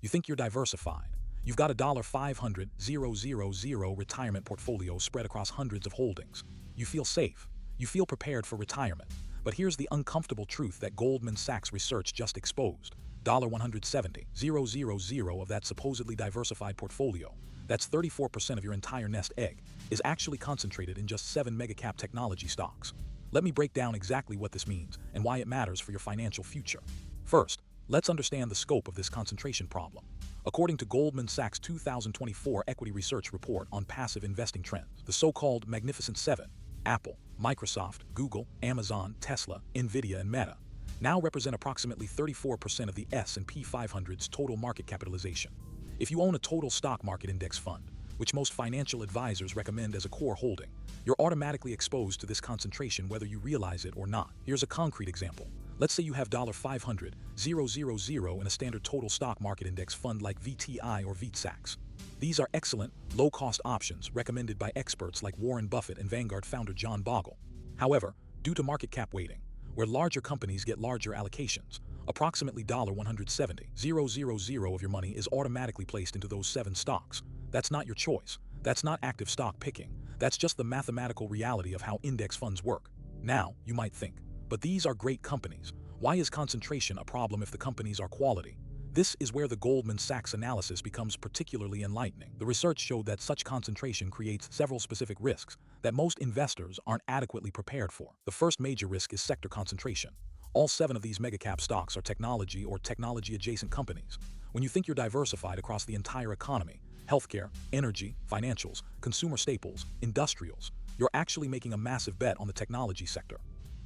You think you're diversified. You've got a 500,000 retirement portfolio spread across hundreds of holdings. You feel safe. You feel prepared for retirement. But here's the uncomfortable truth that Goldman Sachs research just exposed. 170,000 of that supposedly diversified portfolio, that's 34% of your entire nest egg, is actually concentrated in just 7 mega-cap technology stocks. Let me break down exactly what this means and why it matters for your financial future. First, let's understand the scope of this concentration problem. According to Goldman Sachs' 2024 Equity Research Report on Passive Investing Trends, the so-called Magnificent Seven, Apple, Microsoft, Google, Amazon, Tesla, Nvidia, and Meta, now represent approximately 34% of the S&P 500's total market capitalization. If you own a total stock market index fund, which most financial advisors recommend as a core holding, you're automatically exposed to this concentration whether you realize it or not. Here's a concrete example. Let's say you have 500,000 in a standard total stock market index fund like VTI or VTSAX. These are excellent, low-cost options recommended by experts like Warren Buffett and Vanguard founder John Bogle. However, due to market cap weighting, where larger companies get larger allocations, approximately 170,000 of your money is automatically placed into those 7 stocks. That's not your choice. That's not active stock picking. That's just the mathematical reality of how index funds work. Now, you might think, but these are great companies. Why is concentration a problem if the companies are quality? This is where the Goldman Sachs analysis becomes particularly enlightening. The research showed that such concentration creates several specific risks that most investors aren't adequately prepared for. The first major risk is sector concentration. All 7 of these mega-cap stocks are technology or technology-adjacent companies. When you think you're diversified across the entire economy, healthcare, energy, financials, consumer staples, industrials, you're actually making a massive bet on the technology sector.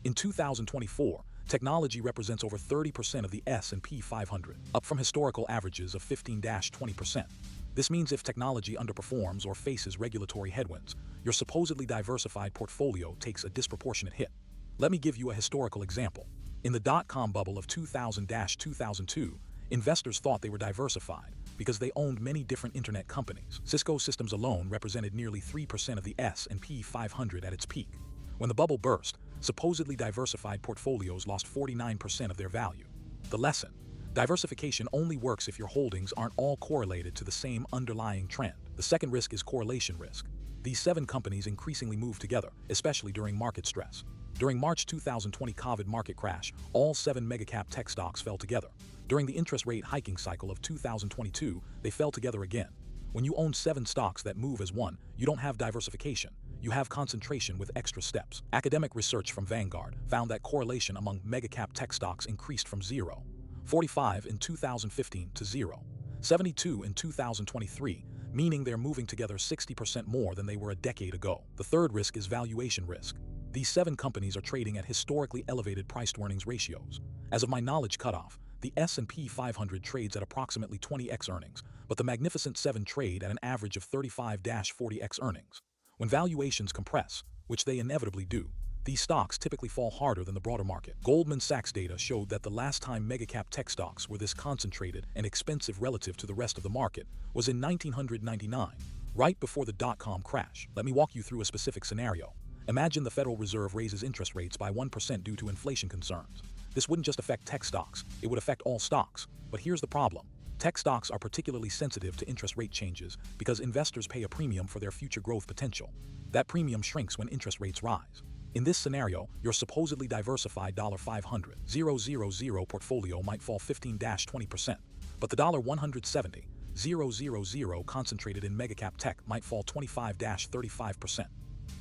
In 2024, technology represents over 30% of the S&P 500, up from historical averages of 15–20%. This means if technology underperforms or faces regulatory headwinds, your supposedly diversified portfolio takes a disproportionate hit. Let me give you a historical example. In the dot-com bubble of 2000–2002, investors thought they were diversified because they owned many different internet companies. Cisco Systems alone represented nearly 3% of the S&P 500 at its peak. When the bubble burst, supposedly diversified portfolios lost 49% of their value. The lesson: diversification only works if your holdings aren't all correlated to the same underlying trend. The second risk is correlation risk. These 7 companies increasingly move together, especially during market stress. During March 2020 COVID market crash, all 7 mega-cap tech stocks fell together. During the interest rate hiking cycle of 2022, they fell together again. When you own 7 stocks that move as one, you don't have diversification. You have concentration with extra steps. Academic research from Vanguard found that correlation among mega-cap tech stocks increased from 0.45 in 2015 to 0.72 in 2023, meaning they're moving together 60% more than they were a decade ago. The third risk is valuation risk. These 7 companies are trading at historically elevated price-to-earnings ratios. As of my knowledge cutoff, the S&P 500 trades at approximately 20x earnings, but the Magnificent 7 trade at an average of 35–40x earnings. When valuations compress, which they inevitably do, these stocks typically fall harder than the broader market. Goldman Sachs data showed that the last time mega-cap tech stocks were this concentrated and expensive relative to the rest of the market was in 1999, right before the dot-com crash. Let me walk you through a specific scenario. Imagine the Federal Reserve raises interest rates by 1% due to inflation concerns. This wouldn't just affect tech stocks, it would affect all stocks. But here's the problem. Tech stocks are particularly sensitive to interest rate changes because investors pay a premium for their future growth potential. That premium shrinks when interest rates rise. In this scenario, your supposedly diversified 500,000 portfolio might fall 15–20%, but the 170,000 concentrated in mega-cap tech might fall 25–35%.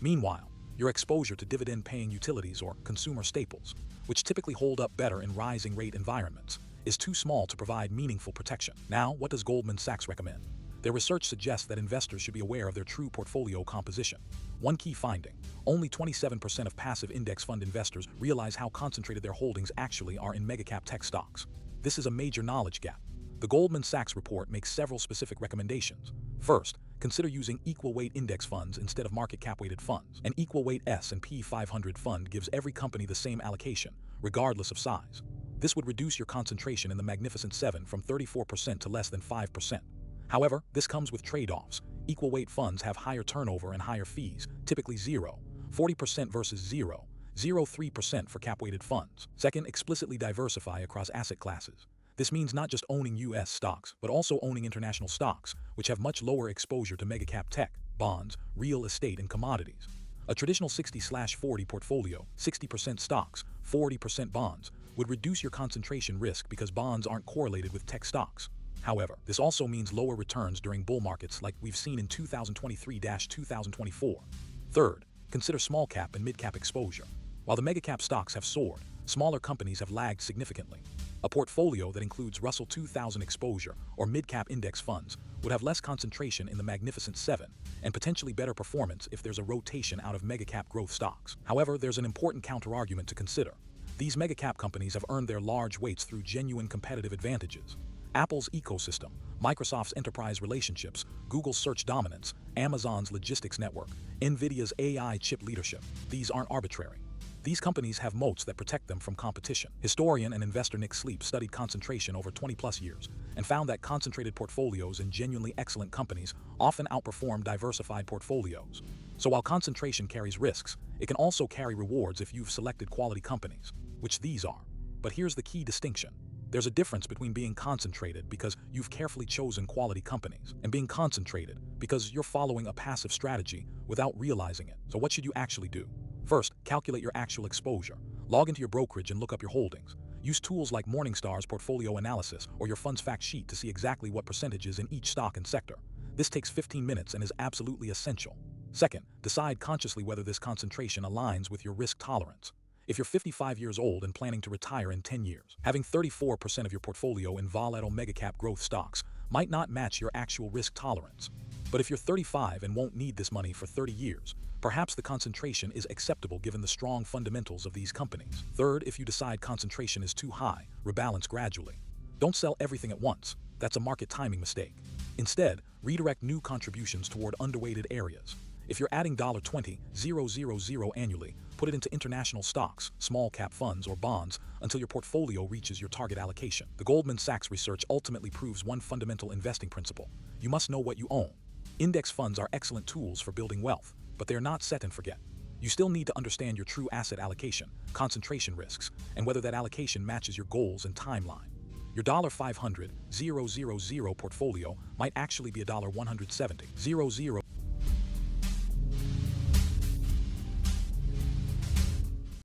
Meanwhile, your exposure to dividend-paying utilities or consumer staples, which typically hold up better in rising rate environments, is too small to provide meaningful protection. Now, what does Goldman Sachs recommend? Their research suggests that investors should be aware of their true portfolio composition. One key finding: only 27% of passive index fund investors realize how concentrated their holdings actually are in mega-cap tech stocks. This is a major knowledge gap. The Goldman Sachs report makes several specific recommendations. First, consider using equal-weight index funds instead of market cap-weighted funds. An equal-weight S&P 500 fund gives every company the same allocation, regardless of size. This would reduce your concentration in the Magnificent 7 from 34% to less than 5%. However, this comes with trade-offs. Equal-weight funds have higher turnover and higher fees, typically 0.40% versus 0.03% for cap-weighted funds. Second, explicitly diversify across asset classes. This means not just owning US stocks, but also owning international stocks, which have much lower exposure to megacap tech, bonds, real estate, and commodities. A traditional 60/40 portfolio, 60% stocks, 40% bonds, would reduce your concentration risk because bonds aren't correlated with tech stocks. However, this also means lower returns during bull markets like we've seen in 2023-2024. Third, consider small cap and mid cap exposure. While the megacap stocks have soared, smaller companies have lagged significantly. A portfolio that includes Russell 2000 exposure or mid-cap index funds would have less concentration in the Magnificent Seven and potentially better performance if there's a rotation out of megacap growth stocks. However, there's an important counterargument to consider. These megacap companies have earned their large weights through genuine competitive advantages. Apple's ecosystem, Microsoft's enterprise relationships, Google's search dominance, Amazon's logistics network, Nvidia's AI chip leadership, these aren't arbitrary. These companies have moats that protect them from competition. Historian and investor Nick Sleep studied concentration over 20-plus years and found that concentrated portfolios in genuinely excellent companies often outperform diversified portfolios. So while concentration carries risks, it can also carry rewards if you've selected quality companies, which these are. But here's the key distinction. There's a difference between being concentrated because you've carefully chosen quality companies and being concentrated because you're following a passive strategy without realizing it. So what should you actually do? First, calculate your actual exposure. Log into your brokerage and look up your holdings. Use tools like Morningstar's portfolio analysis or your fund's fact sheet to see exactly what percentage is in each stock and sector. This takes 15 minutes and is absolutely essential. Second, decide consciously whether this concentration aligns with your risk tolerance. If you're 55 years old and planning to retire in 10 years, having 34% of your portfolio in volatile megacap growth stocks might not match your actual risk tolerance. But if you're 35 and won't need this money for 30 years, perhaps the concentration is acceptable given the strong fundamentals of these companies. Third, if you decide concentration is too high, rebalance gradually. Don't sell everything at once. That's a market timing mistake. Instead, redirect new contributions toward underweighted areas. If you're adding $20,000 annually, put it into international stocks, small cap funds, or bonds until your portfolio reaches your target allocation. The Goldman Sachs research ultimately proves one fundamental investing principle. You must know what you own. Index funds are excellent tools for building wealth, but they are not set and forget. You still need to understand your true asset allocation, concentration risks, and whether that allocation matches your goals and timeline. Your $500,000 portfolio might actually be $170,000